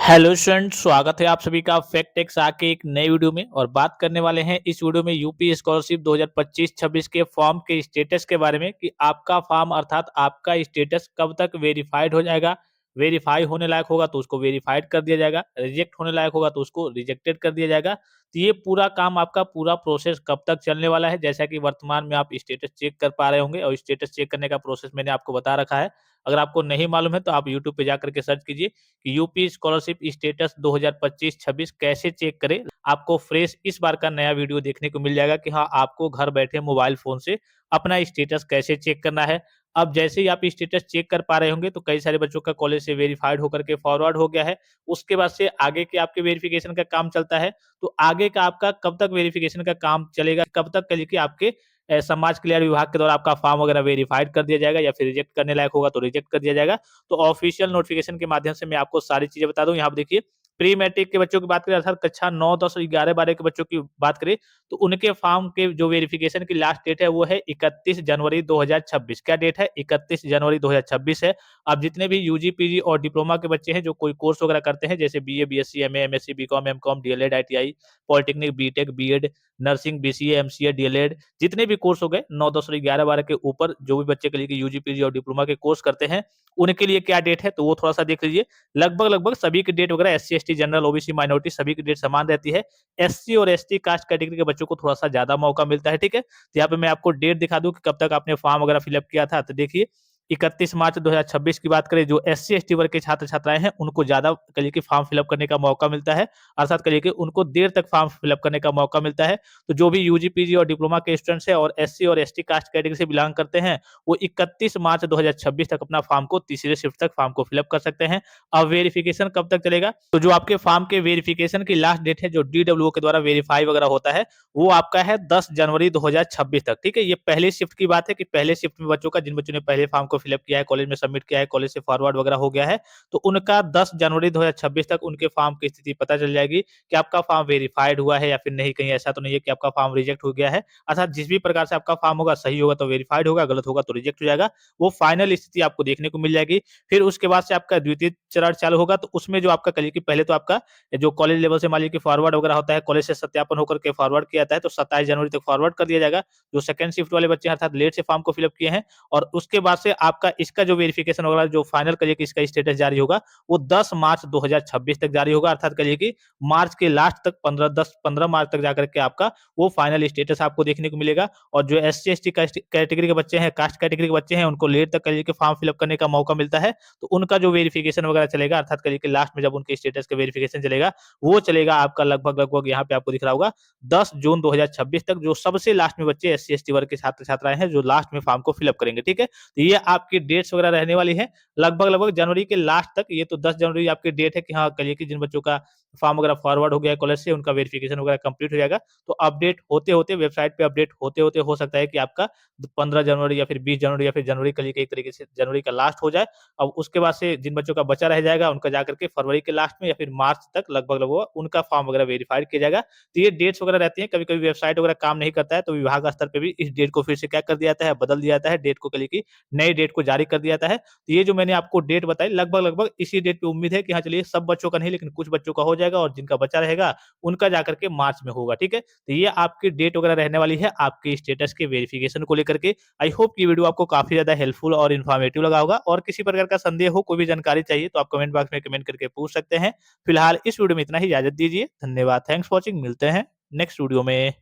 Hello student, स्वागत है आप सभी का फैक्ट टेक्स आके एक नई वीडियो में। और बात करने वाले हैं इस वीडियो में यूपी स्कॉलरशिप 2025-26 के फॉर्म के स्टेटस के बारे में कि आपका फॉर्म अर्थात आपका स्टेटस कब तक वेरीफाइड हो जाएगा। वेरीफाई होने लायक होगा तो उसको वेरीफाइड कर दिया जाएगा, रिजेक्ट होने लायक होगा तो उसको रिजेक्टेड कर दिया जाएगा। तो ये पूरा काम आपका पूरा प्रोसेस कब तक चलने वाला है, जैसा कि वर्तमान में आप स्टेटस चेक कर पा रहे होंगे और स्टेटस चेक करने का प्रोसेस मैंने आपको बता रखा है। अगर आपको नहीं मालूम है तो आप यूट्यूब पे जाकर के सर्च कीजिए कि यूपी स्कॉलरशिप स्टेटस 2025-26 कैसे चेक करें। आपको फ्रेश इस बार का नया वीडियो देखने को मिल जाएगा कि हाँ, आपको घर बैठे मोबाइल फ़ोन से अपना स्टेटस कैसे चेक करना है। अब जैसे ही आप स्टेटस चेक कर पा रहे होंगे तो कई सारे बच्चों का कॉलेज से वेरिफाइड होकर के फॉरवर्ड हो गया है। उसके बाद से आगे के आपके वेरिफिकेशन का काम चलता है। तो आगे का आपका कब तक वेरिफिकेशन का काम चलेगा, कब तक के लिए कि आपके समाज कल्याण विभाग के द्वारा आपका फॉर्म वगैरह वेरिफाइड कर दिया जाएगा या फिर रिजेक्ट करने लायक होगा तो रिजेक्ट कर दिया जाएगा। तो ऑफिशियल नोटिफिकेशन के माध्यम से मैं आपको सारी चीजें बता दूं। यहाँ पे देखिए, प्री मैट्रिक के बच्चों की बात करें अर्थात कक्षा 9, 10, 11, 12 के बच्चों की बात करें तो उनके फॉर्म के जो वेरिफिकेशन की लास्ट डेट है वो है 31 जनवरी 2026। क्या डेट है? 31 जनवरी 2026 है। अब जितने भी यूजी, पीजी और डिप्लोमा के बच्चे हैं जो कोई कोर्स वगैरह करते हैं जैसे BA, BSc, MA, MSc, BCom, MCom, DElEd, ITI, polytechnic, BTech, BEd, nursing, BCA, MCA, DElEd, जितने भी कोर्स हो गए 9, 10 और 11, 12 के ऊपर जो भी बच्चे के लिए यूजी, पीजी और डिप्लोमा के कोर्स करते हैं, उनके लिए क्या डेट है तो वो थोड़ा-सा देख लीजिए। लगभग-लगभग सभी की डेट वगैरह SC, ST, general, OBC, minority सभी की डेट समान रहती है। एससी और एसटी कास्ट कैटेगरी के बच्चों को थोड़ा-सा ज़्यादा मौका मिलता है, ठीक है? तो यहाँ पे मैं आपको डेट दिखा दूँ कि कब तक आपने फॉर्म वगैरह फिल अप किया था। तो देखिए, 31 मार्च 2026 की बात करें, जो एससी, एसटी वर्ग के छात्र-छात्राएँ हैं, उनको ज़्यादा कहिए कि फॉर्म फिल अप करने का मौका मिलता है। अर्थात कहिए कि उनको देर तक फॉर्म फिल अप करने का मौका मिलता है। तो जो भी यूजी, पीजी और डिप्लोमा के स्टूडेंट्स हैं और एससी और एसटी कास्ट कैटेगरी से बिलॉन्ग करते हैं, वो 31 मार्च 2026 तक अपना फॉर्म को तीसरे शिफ्ट तक फॉर्म को फिल अप कर सकते हैं। अब वेरिफिकेशन कब तक चलेगा? तो जो आपके फॉर्म के वेरिफिकेशन की लास्ट डेट है, जो डीडब्ल्यूओ के द्वारा वेरीफाई वगैरह होता है, वो आपका है 10 जनवरी 2026 तक, ठीक है? ये पहले शिफ्ट की बात है कि पहले शिफ्ट में बच्चों का, जिन बच्चों ने पहले फॉर्म को फिल अप किया है, कॉलेज में सबमिट किया है, कॉलेज से फॉरवर्ड वगैरह हो गया है, तो उनका 10 जनवरी 2026 तक उनके फॉर्म की स्थिति पता चल जाएगी कि आपका फॉर्म वेरीफाइड हुआ है या फिर नहीं। कहीं ऐसा तो नहीं है कि आपका फॉर्म रिजेक्ट हो गया है। अर्थात जिस भी प्रकार से आपका फॉर्म होगा, सही होगा तो वेरीफाइड होगा, गलत होगा तो रिजेक्ट हो जाएगा। वो फाइनल स्थिति आपको देखने को मिल जाएगी। फिर उसके बाद से आपका द्वितीय चरण चालू होगा, तो उसमें जो आपका कहिए कि पहले तो आपका जो कॉलेज लेवल से मान लीजिए कि फॉरवर्ड वगैरह होता है, कॉलेज से सत्यापन होकर के फॉरवर्ड किया जाता है, तो 27 जनवरी तक फॉरवर्ड कर दिया जाएगा। जो सेकंड शिफ्ट वाले बच्चे हैं अर्थात लेट से फॉर्म को फिल अप किए हैं, और उसके बाद से आपका इसका जो वेरिफिकेशन होगा, जो फाइनल करिए कि इसका स्टेटस जारी होगा, वो 10 मार्च 2026 तक जारी होगा। अर्थात कहिए कि मार्च के लास्ट तक 15 मार्च तक जाकर के आपका वो फाइनल स्टेटस आपको देखने को मिलेगा। और जो एससी, एसटी कास्ट कैटेगरी के बच्चे हैं, कास्ट कैटेगरी के बच्चे हैं, उनको लेट तक कहिए कि फॉर्म फिल अप करने का मौका मिलता है। तो उनका जो वेरिफिकेशन वगैरह चलेगा, अर्थात करिए कि लास्ट में जब उनके स्टेटस का वेरिफिकेशन चलेगा, वो चलेगा आपका लगभग-लगभग यहाँ पे आपको दिख रहा होगा 10 जून 2026 तक, जो सबसे लास्ट में बच्चे एससी, एसटी वर्ग के छात्र-छात्राएँ हैं, जो लास्ट में फॉर्म को फिल अप करेंगे, ठीक है? तो ये आपकी डेट्स वगैरह रहने वाली है लगभग-लगभग जनवरी के लास्ट तक। ये तो 10 जनवरी आपकी डेट है कि हाँ, कहिए कि जिन बच्चों का फॉर्म वगैरह फॉरवर्ड हो गया है कॉलेज से, उनका वेरिफिकेशन वगैरह कंप्लीट हो जाएगा। तो अपडेट होते-होते, वेबसाइट पे अपडेट होते-होते हो सकता है कि आपका 15 जनवरी या फिर 20 जनवरी या फिर जनवरी कहिए कि एक तरीके से जनवरी का लास्ट हो जाए। अब उसके बाद से जिन बच्चों का बचा रह जाएगा, उनका जाकर के फरवरी के लास्ट में या फिर मार्च तक लगभग-लगभग उनका फॉर्म वगैरह वेरिफाइड किया जाएगा। तो ये डेट्स वगैरह रहती हैं। कभी-कभी वेबसाइट वगैरह काम नहीं करता है, तो विभाग स्तर पे भी इस डेट को फिर से क्या कर दिया जाता है, बदल दिया जाता है। डेट को कहिए कि नई डेट को जारी कर दिया जाता है। तो ये जो मैंने आपको डेट बताई, लगभग-लगभग इसी डेट पे उम्मीद है कि हाँ, चलिए सब बच्चों का नहीं लेकिन कुछ बच्चों का हो जाएगा, और जिनका बचा रहेगा, उनका जाकर के मार्च में होगा, ठीक है? तो ये आपकी डेट वगैरह रहने वाली है आपके स्टेटस के वेरिफिकेशन को लेकर के। आई होप ये वीडियो आपको काफ़ी ज़्यादा हेल्पफुल और इन्फॉर्मेटिव लगा होगा। और किसी प्रकार का संदेह हो, कोई भी जानकारी चाहिए तो आप कमेंट बॉक्स में कमेंट करके पूछ सकते हैं। फिलहाल इस वीडियो में इतना ही, इजाज़त दीजिए। धन्यवाद। Thanks for watching. मिलते हैं नेक्स्ट वीडियो में।